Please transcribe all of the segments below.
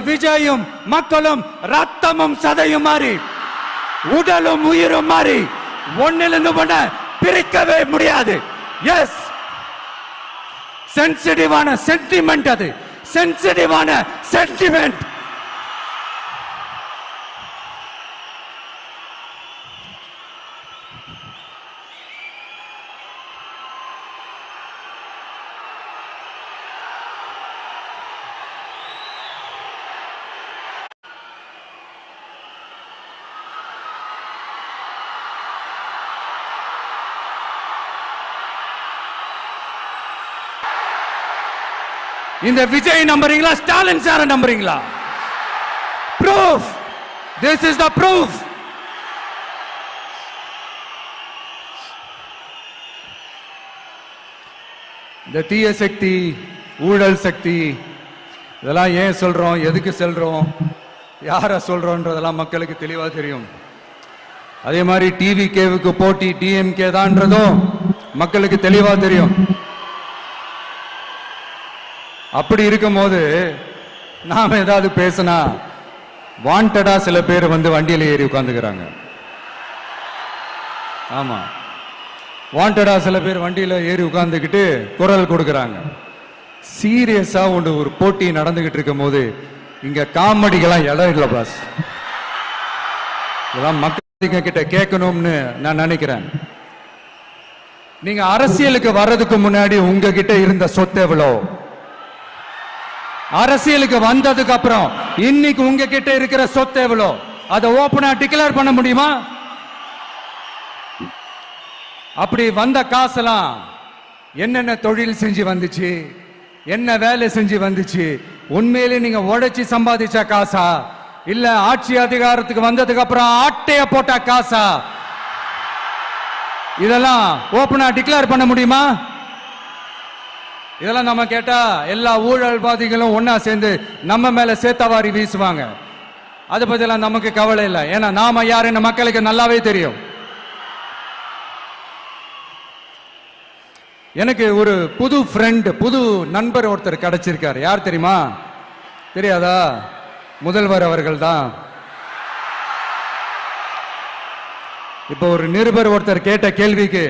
விஜயும் மக்களும் ரத்தமும் சதையும் மாறி உடலும் உயிரும் மாறி ஒன்னிலிருந்து ஒன்ன பிரிக்கவே முடியாது. எஸ், சென்சிட்டிவான சென்டிமெண்ட், அது சென்சிட்டிவான சென்டிமெண்ட். இந்த விஜய் நம்புறீங்களா, ஸ்டாலின் சார நம்புறீங்களா? Proof, this is the proof. இந்த தீய சக்தி, ஊழல் சக்தி, இதெல்லாம் ஏன் சொல்றோம், எதுக்கு சொல்றோம், யார சொல்றோம்ன்றதெல்லாம் மக்களுக்கு தெளிவா தெரியும். அதே மாதிரி டிவி கேவுக்கு போட்டி டிஎம்கே தான்றதும் மக்களுக்கு தெளிவா தெரியும். அப்படி இருக்கும் போது நாம ஏதாவது பேசினா வாண்டடா சில பேர் வந்து வண்டியில ஏறி உட்கார்ந்துக்கிறாங்க. ஆமா, வாண்டடா சில பேர் வண்டியில ஏறி உட்கார்ந்துக்கிட்டு குரல் கொடுக்கறாங்க. சீரியஸா ஒரு போட்டி நடந்துகிட்டு இருக்கும் போது இங்க காமெடிக்கெல்லாம் இடம் இல்லை பாஸ். இதெல்லாம் மக்கள் கிட்ட கேட்கணும்னு நான் நினைக்கிறேன். நீங்க அரசியலுக்கு வர்றதுக்கு முன்னாடி உங்ககிட்ட இருந்த சொத்து எவ்வளோ, அரசியலுக்கு வந்ததுக்கு அப்புறம் இன்னைக்கு உங்ககிட்ட இருக்கிற சொத்து எவ்வளோ, அதை ஓபனா டிக்ளேர் பண்ண முடியுமா? அப்படி வந்த காசெல்லாம் என்னென்ன தொழில் செஞ்சு வந்துச்சு, என்ன வேலை செஞ்சு வந்துச்சு, உண்மையிலே நீங்க உழைச்சி சம்பாதிச்ச காசா, இல்ல ஆட்சி அதிகாரத்துக்கு வந்ததுக்கு அப்புறம் ஆட்டைய போட்ட காசா, இதெல்லாம் ஓபனா டிக்ளேர் பண்ண முடியுமா? இதெல்லாம் நம்ம கேட்டா எல்லா ஊழல்வாதிகளும் ஒன்னா சேர்ந்து நம்ம மேல சேத்தவாரி வீசுவாங்க. அதை பத்திலாம் நமக்கு கவலை இல்லை, ஏன்னா நாம யாருன்னு மக்களுக்கு நல்லாவே தெரியும். எனக்கு ஒரு புது ஃப்ரெண்ட், புது நண்பர் ஒருத்தர் கிடைச்சிருக்காரு. யார் தெரியுமா? தெரியாதா? முதல்வர் அவர்கள் தான். இப்போ ஒரு நிருபர் ஒருத்தர் கேட்ட கேள்விக்கு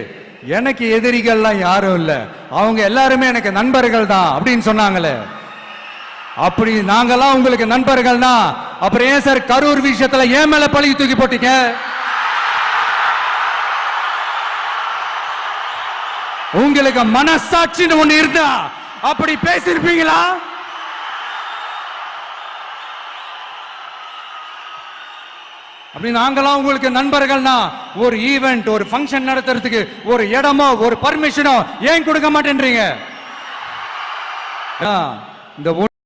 எனக்கு எதிரிகள்லாம் யாரும் இல்ல, அவங்க எல்லாருமே எனக்கு நண்பர்கள் தான் அப்படின்னு சொன்னாங்களே. அப்படி நாங்கெல்லாம் உங்களுக்கு நண்பர்கள்னா அப்புறம் ஏன் சார் கரூர் விஷயத்துல ஏன் மேல பழி தூக்கி போட்டீங்க? உங்களுக்கு மனசாட்சின்னு ஒண்ணு இருந்தா அப்படி பேசிருப்பீங்களா? அப்படி நாங்களாம் உங்களுக்கு நண்பர்கள்னா ஒரு ஈவென்ட், ஒரு ஃபங்க்ஷன் நடத்துறதுக்கு ஒரு இடமோ ஒரு பர்மிஷனோ ஏன் கொடுக்க மாட்டேன்றீங்க? இந்த